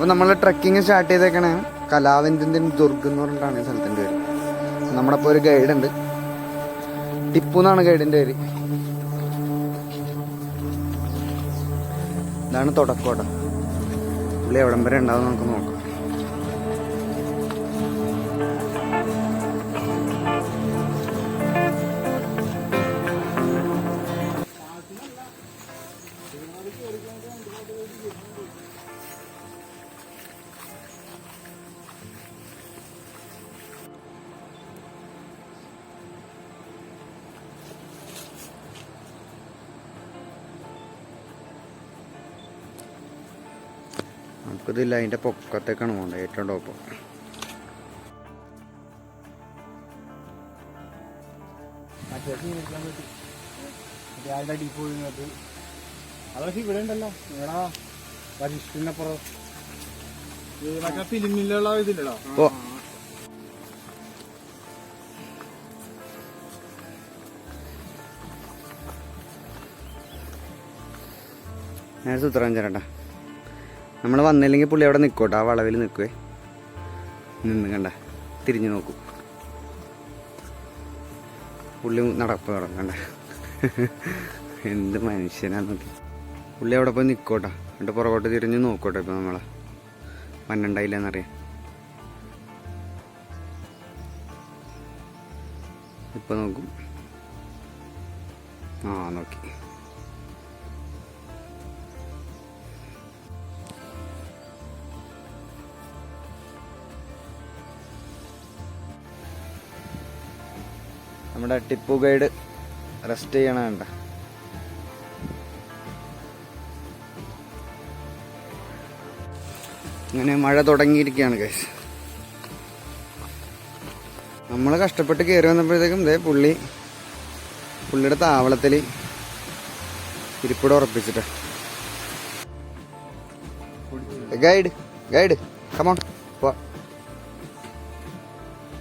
അപ്പോൾ നമ്മൾ trekking start ചെയ്തേക്കണേ കലാവന്തിൻ്റെ ദുർഗ് എന്ന് പറഞ്ഞിട്ടാണ് ഈ സ്ഥലത്തിൻ്റെ പേര്. നമ്മളപ്പോൾ ഒരു ഗൈഡ് ഉണ്ട്, ടിപ്പു എന്നാണ് ഗൈഡിൻ്റെ പേര്. ഇതാണ് തുടക്കോട്ട. പുള്ളി എവിടം വരെ ഉണ്ടാവും നമുക്ക് നോക്കാം. നമുക്കിതില്ല, അതിൻ്റെ പൊക്കത്തേക്കാണ് പോകേണ്ടത്, ഏറ്റവും ടോപ്പ്. അതൊക്കെ ഇവിടെ ഉണ്ടല്ലോ, ഇവിടെ വരിഷ്ഠിനപ്പുറം മറ്റേ ഫിലിമിലുള്ള ഇതില്ലല്ലോ. ഞാൻ സൂത്രം ചേരണ്ട, നമ്മൾ വന്നില്ലെങ്കിൽ പുള്ളി അവിടെ നിൽക്കോട്ടെ, ആ വളവിൽ നിൽക്കുവേ. നിന്ന് കണ്ട തിരിഞ്ഞു നോക്കും, പുള്ളി നടപ്പ് തുടങ്ങണ്ട. എന്ത് മനുഷ്യനാന്ന് നോക്കി. പുള്ളി അവിടെ പോയി നിൽക്കോട്ടെ, എന്നിട്ട് പുറകോട്ട് തിരിഞ്ഞ് നോക്കോട്ടെ. ഇപ്പം നമ്മളെ മണ്ണുണ്ടായില്ലെന്നറിയാം. ഇപ്പം നോക്കും. ആ നോക്കി. നമ്മുടെ ടിപ്പു ഗൈഡ് റെസ്റ്റ് ചെയ്യണ വേണ്ട. ഇങ്ങനെ മഴ തുടങ്ങിയിരിക്കുകയാണ് ഗൈസ്. നമ്മൾ കഷ്ടപ്പെട്ട് കയറി വന്നപ്പോഴത്തേക്കും ഇതേ പുള്ളിയുടെ താവളത്തിൽ ഇരിപ്പിട ഉറപ്പിച്ചിട്ട്. ഗൈഡ് കമോൺ പോ.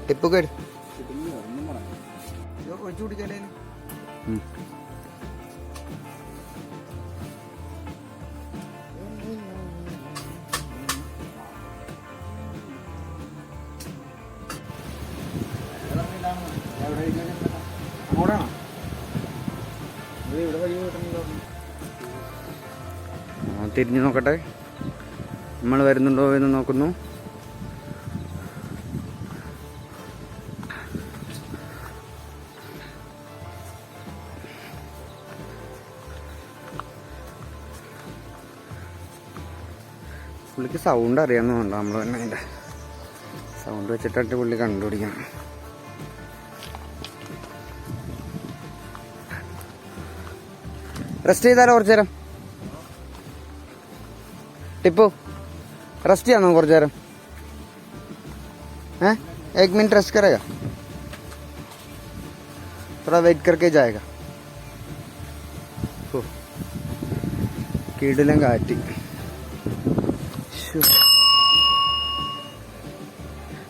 ടിപ്പു ഗൈഡ് ഒഴിച്ചു കുടിച്ചാലേ. തിരിഞ്ഞു നോക്കട്ടെ, നമ്മൾ വരുന്നുണ്ടോ എന്ന് നോക്കുന്നു. പുള്ളിക്ക് സൗണ്ട് അറിയാമെന്നുണ്ടോ, നമ്മൾ തന്നെ അതിൻ്റെ സൗണ്ട് വെച്ചിട്ട് പുള്ളി കണ്ടുപിടിക്കണം. റെസ്റ്റ് ചെയ്താലോ കുറച്ചു നേരം? टिप्पू रेस्ट किया ना और जा रहा है, 1 मिनट रेस्ट करेगा, थोड़ा वेट करके जाएगा. कीड़े काटी.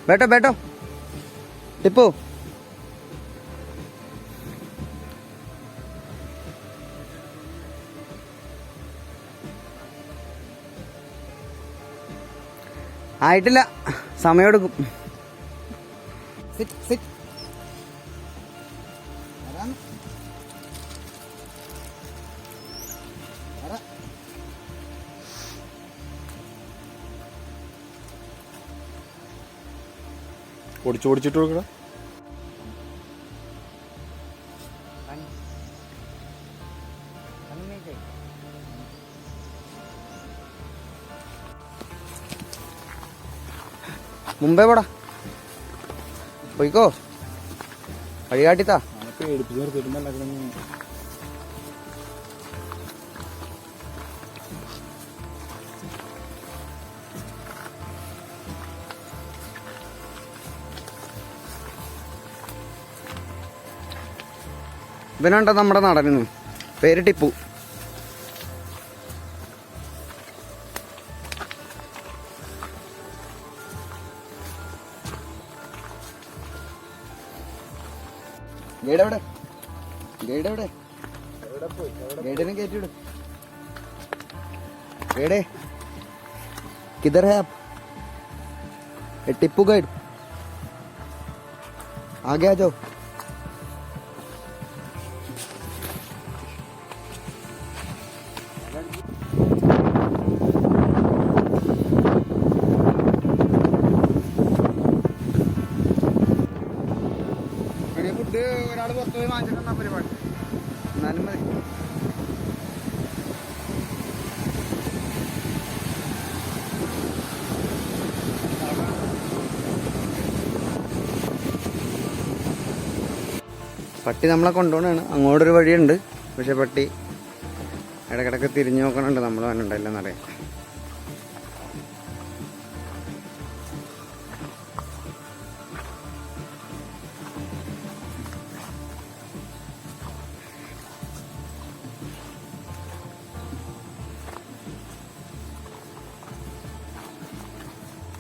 बैठो बैठो टिप्पू. ആയിട്ടില്ല, സമയമെടുക്കും. Sit sit. ഓടിച്ചിട്ട് കൊടുക്കടാ. മുമ്പേ പോടാ, പോയിക്കോ, വഴി കാട്ടിത്താ. ഇവനുണ്ടോ നമ്മുടെ നടന്നു, പേര് ടിപ്പു. ഗൈഡ് എവിടെ? ഗൈഡ് എവിടെ? ഗൈഡിനെ കയറ്റിവിടും. ഗൈഡേ किधर है आप? ये टिप्पू गाइड, आगे आ जाओ। ഫുഡ് ഒരാൾ പുറത്തു പോയി വാങ്ങിച്ചിട്ടുണ്ടാ പരിപാടി, എന്നാലും മതി. പട്ടി നമ്മളെ കൊണ്ടുപോകണാണ്. അങ്ങോട്ടൊരു വഴിയുണ്ട്, പക്ഷെ പട്ടി ഇടയ്ക്കിടയ്ക്ക് തിരിഞ്ഞു നോക്കണുണ്ട് നമ്മൾ വന്നിട്ടില്ലെന്നറിയാം.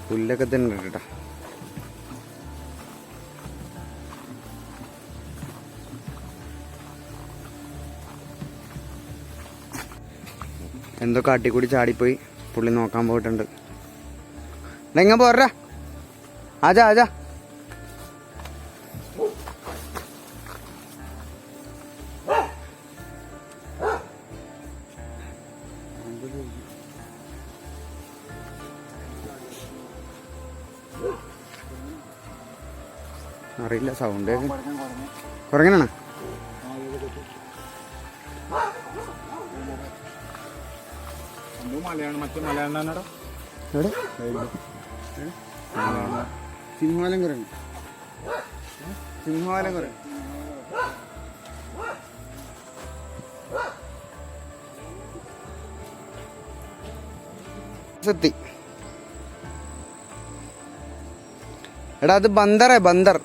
പുല്ലൊക്കെ തന്നെ കേട്ടോ. എന്തോ കാട്ടിക്കൂടി ചാടിപ്പോയി, പുള്ളി നോക്കാൻ പോയിട്ടുണ്ട്. എങ്ങനെ പോരാ, ആജാ ആജാ. അറിയില്ല, സൗണ്ട് കുറങ്ങനാണ്. സിംഹവാലം കുറങ്ങ്, സിംഹവാലം കുറങ്ങ്. സത്യ എടാ, അത് ബന്ദറേ, ബന്ദർ.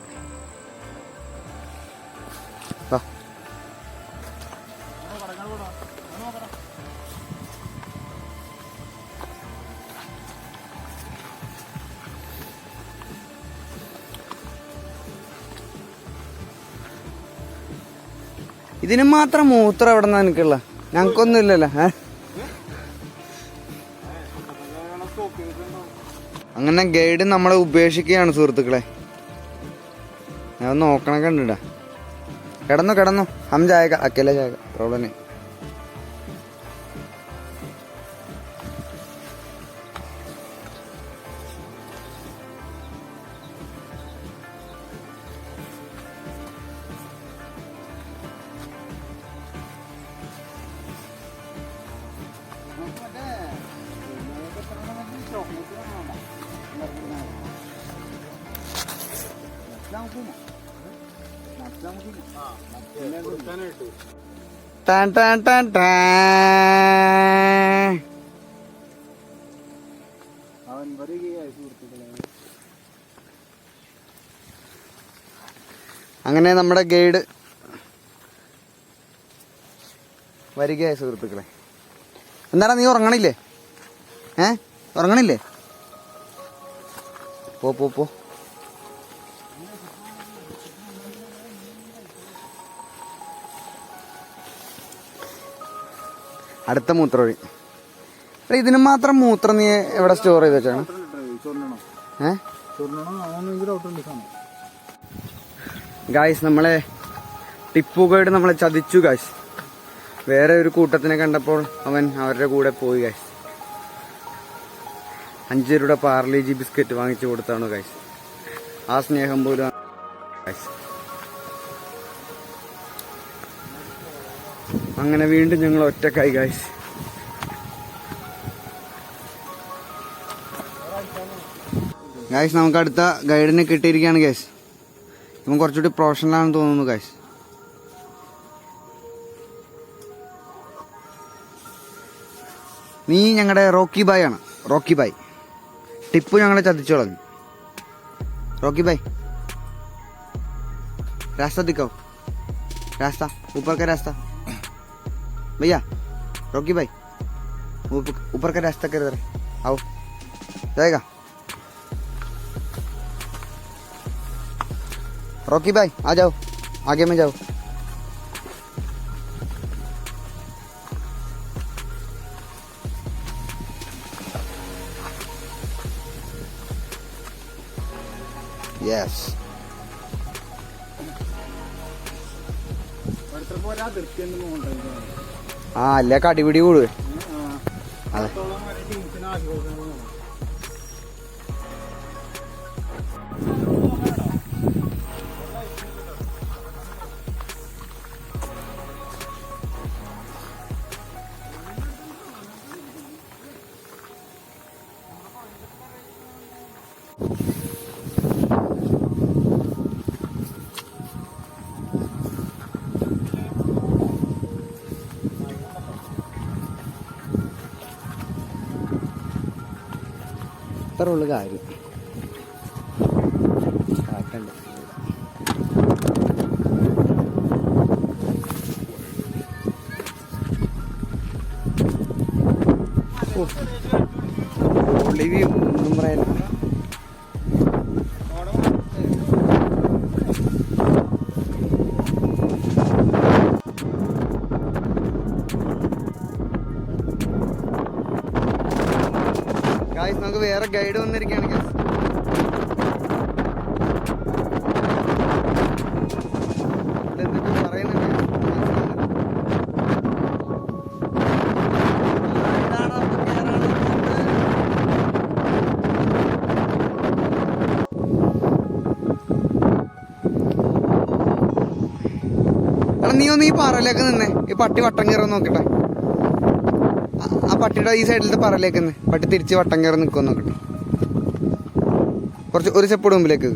ഇതിന് മാത്രം മൂത്രം എവിടെ നിന്നാ എനിക്കുള്ള? ഞങ്ങൾക്കൊന്നും ഇല്ലല്ലോ. അങ്ങനെ ഗൈഡ് നമ്മളെ ഉപേക്ഷിക്കുകയാണ് സുഹൃത്തുക്കളെ. ഞാൻ നോക്കണൊക്കെ ഉണ്ട്. കിടന്നു കിടന്നു, ഹം ജായക അക്കല ജായക, പ്രോബ്ലം नहीं. Tan tan tan tan. അങ്ങനെ നമ്മുടെ ഗൈഡ് വരികയായി സുഹൃത്തുക്കളെ. എന്താണ് നീ ഉറങ്ങണില്ലേ? ഉറങ്ങണില്ലേ? പോ പോ പോ. അടുത്ത മൂത്രവഴി. ഇതിന് മാത്രം മൂത്രം നീ എവിടെ സ്റ്റോർ ചെയ്ത് വെച്ചാണ്? ഗായ്സ്, നമ്മളെ ടിപ്പു ഗൈഡ് നമ്മളെ ചതിച്ചു ഗായ്സ്. വേറെ ഒരു കൂട്ടത്തിനെ കണ്ടപ്പോൾ അവൻ അവരുടെ കൂടെ പോയി ഗായ്സ്. 5 രൂപയുടെ പാർലേജി ബിസ്ക്കറ്റ് വാങ്ങിച്ചു കൊടുത്താണ് ഗായ്സ്. ആ സ്നേഹം പോലും ഗായ്സ്. അങ്ങനെ വീണ്ടും ഞങ്ങൾ ഒറ്റക്കായി ഗായ്സ്. ഗായ്സ്, നമുക്ക് അടുത്ത ഗൈഡിനെ കിട്ടിയിരിക്കുകയാണ് ഗായ്സ്. ഇവൻ കുറച്ചുകൂടി പ്രൊഫഷണൽ ആണെന്ന് തോന്നുന്നു ഗായ്സ്. നീ ഞങ്ങളുടെ റോക്കി ബായ് ആണ്. റോക്കി ബായ്. टिप्पू ഞങ്ങളെ ചതിച്ചു കളഞ്ഞു. रॉकी भाई रास्ता दिखाओ, रास्ता ऊपर का रास्ता भैया। रॉकी भाई ऊपर का रास्ता किधर है? आओ, जाएगा। रॉकी भाई आ जाओ, आगे में जाओ। യെസ്. ആ അല്ലേ കടിപിടി കൂടുവേ. അതെ. അത്ര ഉള്ളു കാര്യം. കാറ്റുണ്ട്. ഒളിവ്യൂ ഒന്നും പറയാനില്ല. ഗായ്സ് നമുക്ക് വേറെ ഗൈഡ് വന്നിരിക്കുകയാണ് ഗായ്സ്. ഇവിടെ എന്തൊക്കെ പറയുന്നുണ്ട്. എടാ നീ ഒന്ന് ഈ പാറയിലേക്ക് നിന്നേ. ഈ പട്ടി വട്ടം കയറാൻ നോക്കട്ടെ. ആ പട്ടിയുടെ ഈ സൈഡിലത്തെ പറയിലേക്ക് നിന്ന് പട്ടി തിരിച്ച് വട്ടം കയറി നിൽക്കുമെന്ന് നോക്കട്ടെ. കുറച്ച് ഒരു സ്റ്റെപ്പ് മുമ്പിലേക്ക്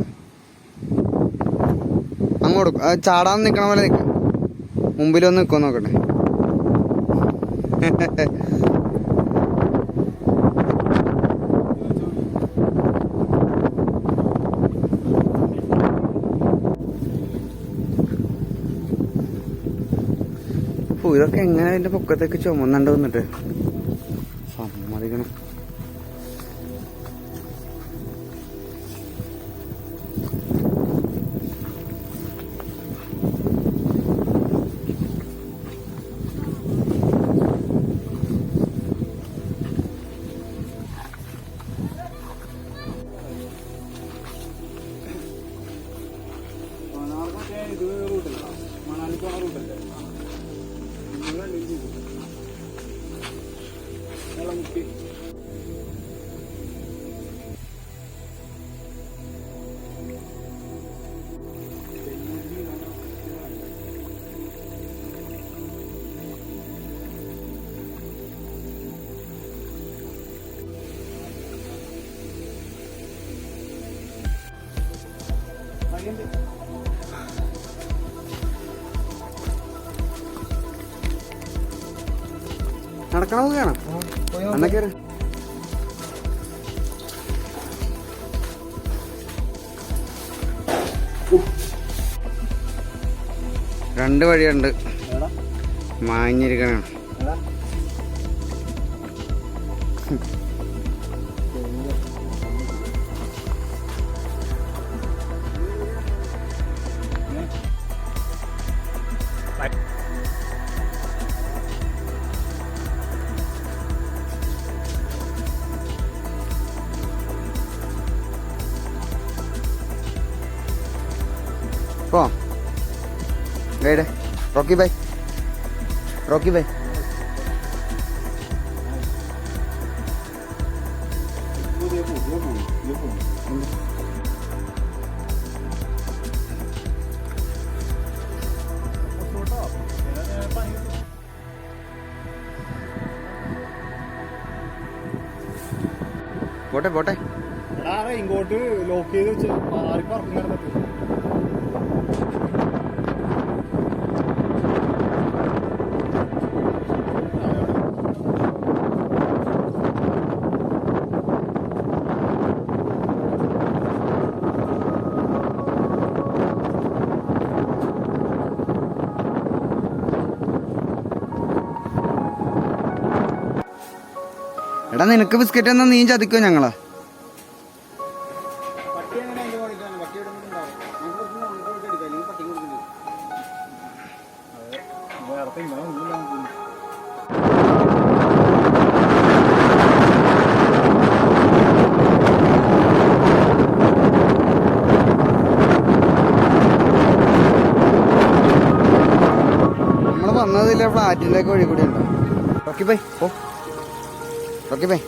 അങ്ങോട്ട് ചാടാൻ നിൽക്കണ പോലെ നിൽക്കും. മുമ്പിലൊന്ന് നിൽക്കുമെന്ന് നോക്കട്ടെ. ഇതൊക്കെ എങ്ങനെ അതിന്റെ പൊക്കത്തേക്ക് ചുമന്നുണ്ട് വന്നിട്ട് സമ്മതിക്കണം. നടക്കണത് കാണാം. എന്നാ കയറി. രണ്ട് വഴിയുണ്ട്. മാഞ്ഞിരിക്കണ പോ guide. Rocky Bhai, Rocky bhai. പോട്ടെ പോട്ടെ. ഇങ്ങോട്ട് ലോക്ക് ചെയ്ത് വെച്ച് ആർക്കും ഇറങ്ങാൻ പറ്റും. എടാ നിനക്ക് ബിസ്ക്കറ്റ് എന്നാ നീ ചതിക്കോ ഞങ്ങളാ? ഫ്ലാറ്റിൻ്റെ ഒക്കെ വഴി കൂടി ഉണ്ടോ? Rockabye oh rockabye.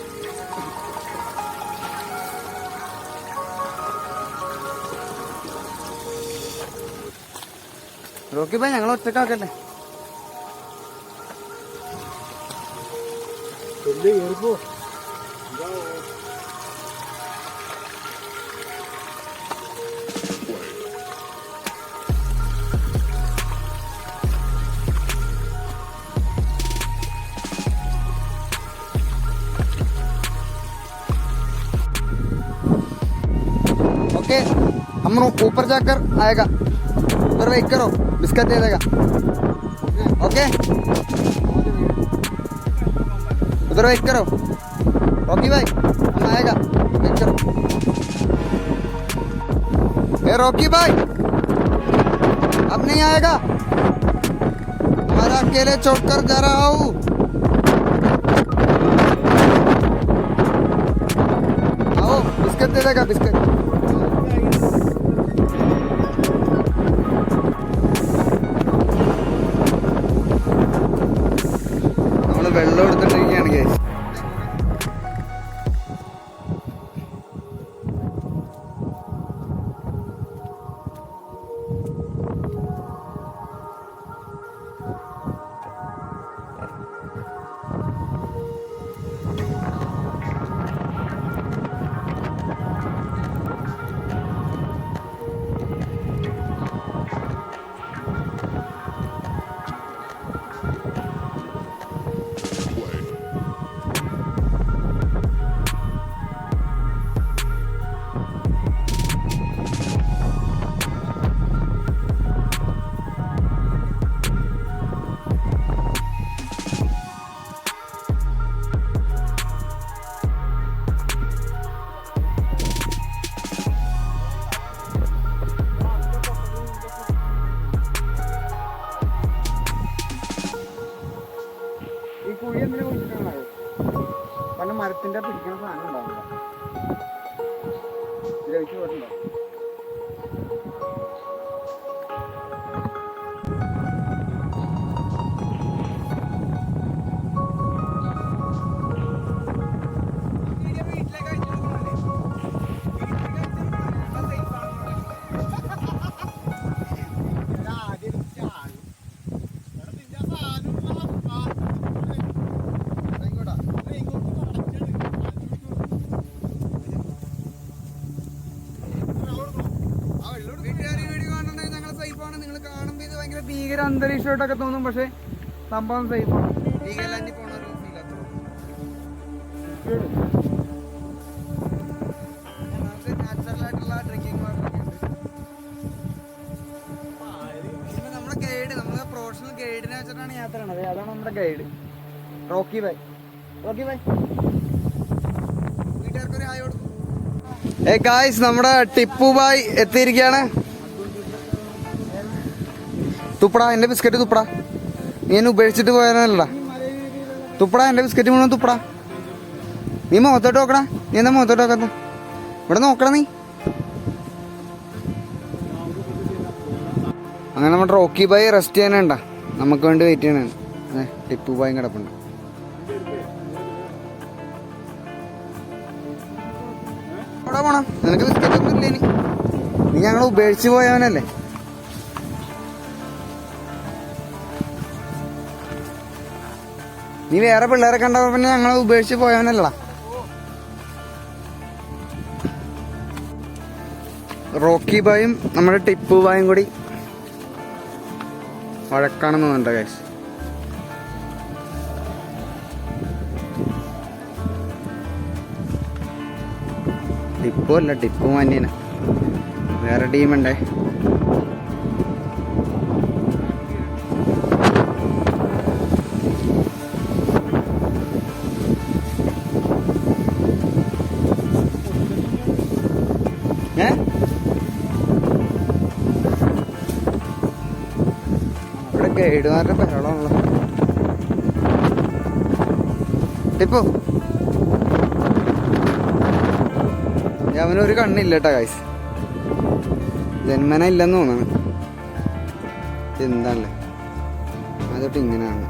Rockabye ഞങ്ങൾ ഒറ്റക്കാക്കട്ടെ. ओके हम ऊपर जाकर आएगा, उधर वेट करो, बिस्किट दे देगा. ओके उधर वेट करो रॉकी भाई, हम आएगा, वेट करो. ए रॉकी भाई अब नहीं आएगा, तुम्हारा अकेले छोड़कर जा रहा हूँ. आओ बिस्किट दे देगा, बिस्किट. വെള്ളം എടുത്തിട്ടിരിക്കുകയാണ് ഗൈസ്. ഈ കുഴി എന്തിനാ കുഴിച്ചിട്ടാണ്? പല മരത്തിന്റെ പിടിക്കുന്ന സാധനം ഉണ്ടാവില്ല, ദ്രവിച്ചു പോയിട്ടുണ്ടോ? നിങ്ങൾ കാണുമ്പോൾ ഇത് ഭയങ്കര ഭീകര അന്തരീക്ഷമായിട്ടൊക്കെ തോന്നും, പക്ഷെ സംഭവം സേഫാണ്. ഭീകരലാൻഡിൽ പോണ ഒരു ഫീൽ അത്ര. നാച്ചുറൽ ആയിട്ടുള്ള ഡ്രിങ്കിങ് വാട്ടറൊക്കെ ഉണ്ട്. ഇപ്പൊ നമ്മുടെ ഗൈഡ്, നമ്മളെ പ്രൊഫഷണൽ ഗൈഡിനെ വെച്ചിട്ടാണ് യാത്ര ചെയ്യണത്. അതാണ് നമ്മുടെ guide Rocky Bhai. Rocky Bhai വീട്ടുകാർക്കൊരു ഹായ് കൊടുക്കും. ഗായ്സ് നമ്മുടെ ടിപ്പു ഭായ് എത്തിയിരിക്കുകയാണ്. തുപ്പടാ എൻ്റെ ബിസ്ക്കറ്റ്, തുപ്പടാ. നീ എന്നെ ഉപേക്ഷിച്ചിട്ട് പോയാലല്ലടാ. തുപ്പടാ എൻ്റെ ബിസ്ക്കറ്റ് മുഴുവൻ തുപ്പടാ. നീ മുഖത്തോട്ട് നോക്കടാ. നീ എന്താ മുഖത്തോട്ട് നോക്കാത്ത? ഇവിടെ നോക്കടാ നീ. അങ്ങനെ നമ്മുടെ റോക്കി ഭായ് റെസ്റ്റ് ചെയ്യാനുണ്ട, നമുക്ക് വേണ്ടി വെയിറ്റ് ചെയ്യണ. ടിപ്പു ഭായും കിടപ്പുണ്ട്. എവിടെ പോണം? നിനക്ക് ബിസ്ക്കറ്റ് ഒന്നും ഇല്ലേ? നീ ഞങ്ങൾ ഉപേക്ഷിച്ച് പോയവനല്ലേ. നീ വേറെ പിള്ളേരെ കണ്ടപ്പോ പിന്നെ ഞങ്ങൾ ഉപേക്ഷിച്ച് പോയവനല്ല. റോക്കി ഭായും നമ്മുടെ ടിപ്പു ഭായും കൂടി വഴക്കാണെന്ന് തോന്നുന്നുണ്ട് ഗൈസ്. ടിപ്പു അല്ല, ടിപ്പു മാന്യന. വേറെ ടീമുണ്ടേ. ഇവിടെ ഗൈഡുമാരുടെ ബഹളമുള്ള ടിപ്പു. അവനൊരു കണ്ണില്ല കേട്ടാ ഗൈസ്, ജന്മന ഇല്ലെന്ന് തോന്നാണ്. എന്താണല്ലേ അതൊട്ട് ഇങ്ങനെയാണ്.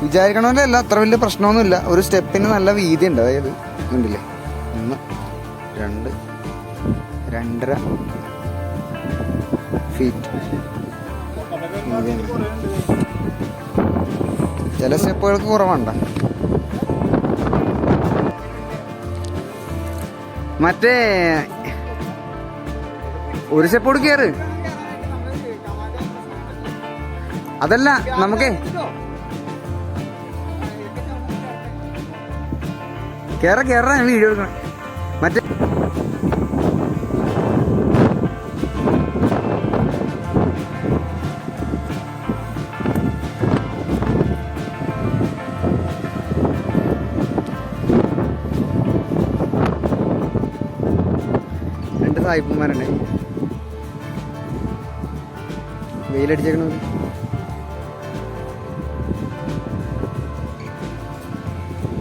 വിചാരിക്കണമല്ല, അത്ര വലിയ പ്രശ്നമൊന്നുമില്ല. ഒരു സ്റ്റെപ്പിന് നല്ല വീതി ഉണ്ട്. അതായത് ഉണ്ടല്ലേ 1 2 2.5 ഫീറ്റ്. ചില സ്റ്റെപ്പുകൾക്ക് കുറവുണ്ട. മറ്റേ ഒരു സ്റ്റെപ്പോട് കയറ്. അതല്ല, നമുക്കേ കേറ വീഡിയോ എടുക്കണം. മറ്റേ രണ്ട് സായിപ്പന്മാരുണ്ട്, വെയിലടിച്ചേക്കണ.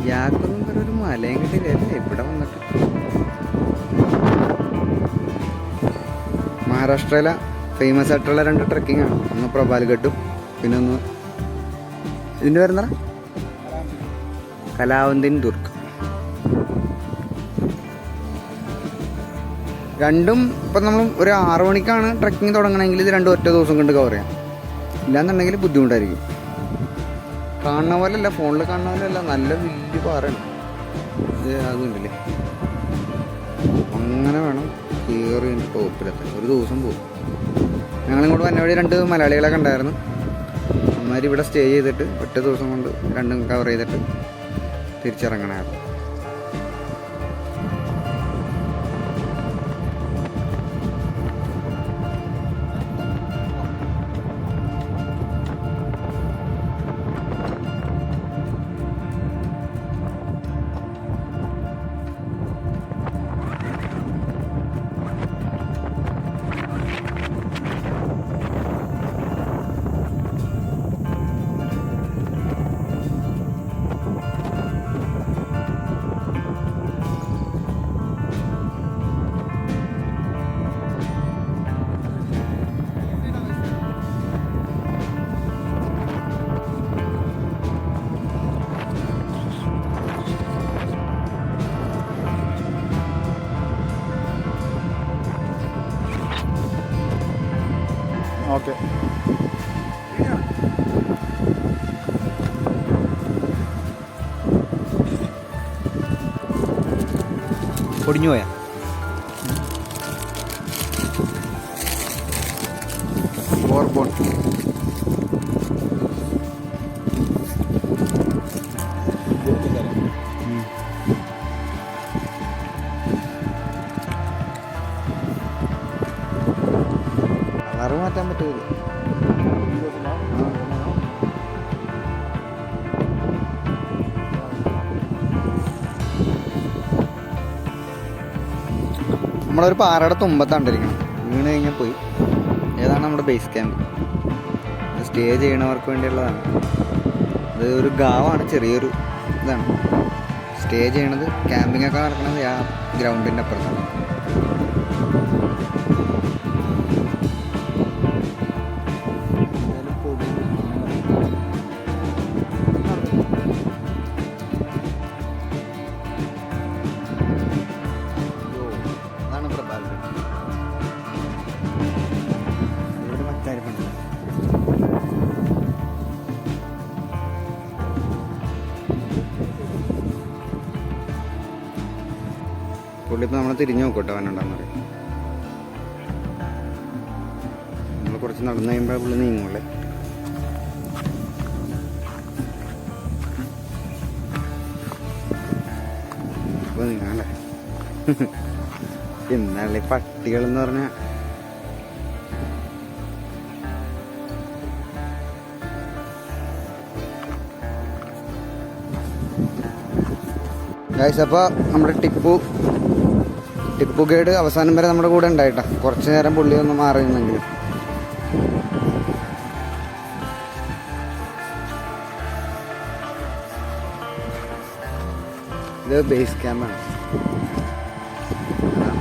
യാക്കൊന്നും ഒരു മലയും കിട്ടിയില്ലേ ഇവിടെ വന്നിട്ട്. മഹാരാഷ്ട്രയിലെ ഫേമസ് ആയിട്ടുള്ള 2 ട്രക്കിംഗ് ആണ്. ഒന്ന് പ്രബാൽഘട്ടും പിന്നെ ഒന്ന് ഇതിൻ്റെ പേരെന്താ, കലാവന്തിൻ ദുർഗ്. രണ്ടും ഇപ്പം നമ്മൾ ഒരു 6 മണിക്കാണ് ട്രക്കിങ് തുടങ്ങണമെങ്കിൽ ഇത് 2 ഒറ്റ ദിവസം കൊണ്ട് കവർ ചെയ്യാം. ഇല്ലാന്നുണ്ടെങ്കിൽ ബുദ്ധിമുട്ടായിരിക്കും. കാണുന്ന പോലെയല്ല, ഫോണിൽ കാണുന്ന പോലെയല്ല, നല്ല വലിയ പാറയാണ് ഇത്. അതുണ്ടല്ലേ, അങ്ങനെ വേണം കയറി ടോപ്പിലെത്താൻ. ഒരു ദിവസം പോകും. ഞങ്ങളിങ്ങോട്ട് വന്ന വഴി 2 മലയാളികളൊക്കെ ഉണ്ടായിരുന്നു. അവന്മാർ ഇവിടെ സ്റ്റേ ചെയ്തിട്ട് ഒറ്റ ദിവസം കൊണ്ട് 2 കവർ ചെയ്തിട്ട് തിരിച്ചിറങ്ങണമായിരുന്നു. ഓക്കെ. പൊടിഞ്ഞു പോയാ ബോർബോൺ. കളറ് മാറ്റാൻ പറ്റൂല. നമ്മളൊരു പാറയുടെ തുമ്പത്താണ്ടിരിക്കണം. വീണ് കഴിഞ്ഞാൽ പോയി. ഏതാണ് നമ്മുടെ ബേസ് ക്യാമ്പ്. സ്റ്റേ ചെയ്യണവർക്ക് വേണ്ടിയുള്ളതാണ്. അത് ഒരു ഗാവാണ്, ചെറിയൊരു ഇതാണ്. സ്റ്റേ ചെയ്യണത്, ക്യാമ്പിംഗ് ഒക്കെ നടക്കുന്നത് ആ ഗ്രൗണ്ടിൻ്റെ അപ്പുറത്താണ്. പുള്ളിപ്പോൾ നമ്മൾ തിരിഞ്ഞു നോക്കട്ടെ അവനുണ്ടാന്ന് പറയും. നമ്മൾ കുറച്ച് നടന്നു കഴിയുമ്പോൾ പുള്ളി നീങ്ങുള്ളേ. ഇപ്പോൾ നീങ്ങാല്ലേ. എന്നാളെ പട്ടികളെന്ന് പറഞ്ഞാൽ ഗൈസ്. അപ്പോൾ നമ്മുടെ ടിപ്പു ഗൈഡ് അവസാനം വരെ നമ്മുടെ കൂടെ ഉണ്ടായിട്ടാ. കുറച്ച് നേരം പുള്ളി ഒന്ന് മാറി നിന്നെങ്കിലും. ഇത് ബേസ് ക്യാമ്പാണ്.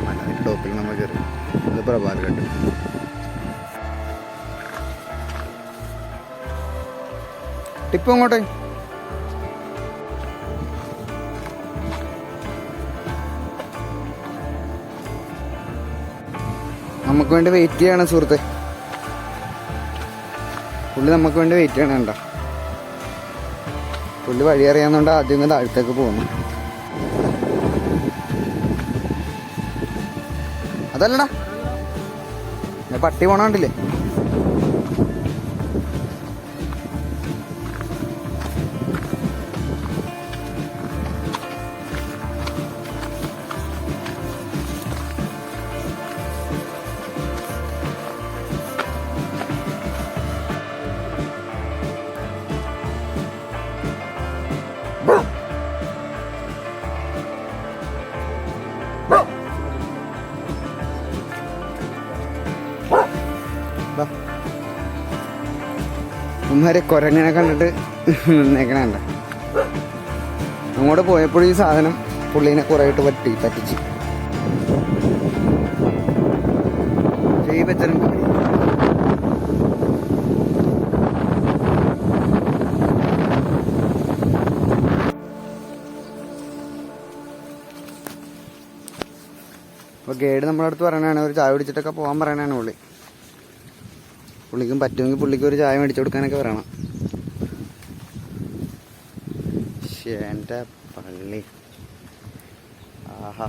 മലയുടെ ടോപ്പിൽ നമ്മൾ കയറി. ഇത് പ്രഭാകരഘട്ട്. ടിപ്പു അങ്ങോട്ടേ നമുക്ക് വേണ്ടി വെയിറ്റ് ചെയ്യാണ് സുഹൃത്തെ. പുള്ളി നമുക്ക് വേണ്ടി വെയിറ്റ് ചെയ്യണം. കണ്ടോ, പുള്ളി വഴി അറിയാവുന്നതുകൊണ്ട് ആദ്യം ഒന്ന് താഴത്തേക്ക് പോകുന്നു. അതല്ലടാ, പട്ടി പോണണ്ടില്ലേ? ഉമ്മാരെ കുരങ്ങനെ കണ്ടിട്ട് നിന്നേക്കണണ്ട. അങ്ങോട്ട് പോയപ്പോഴും ഈ സാധനം പുള്ളീനെ കുറേയിട്ട് പറ്റിച്ച് വെച്ചിട്ടുണ്ട്. അപ്പോൾ ഗൈഡ് നമ്മുടെ അടുത്ത് പറയണതാണ് ഒരു ചായ പിടിച്ചിട്ടൊക്കെ പോകാൻ പറയണതാണ് പുള്ളി. പുള്ളിക്കും പറ്റുമെങ്കിൽ പുള്ളിക്ക് ഒരു ചായ മേടിച്ചു കൊടുക്കാനൊക്കെ പറയണം. എൻ്റെ പള്ളി, ആഹാ.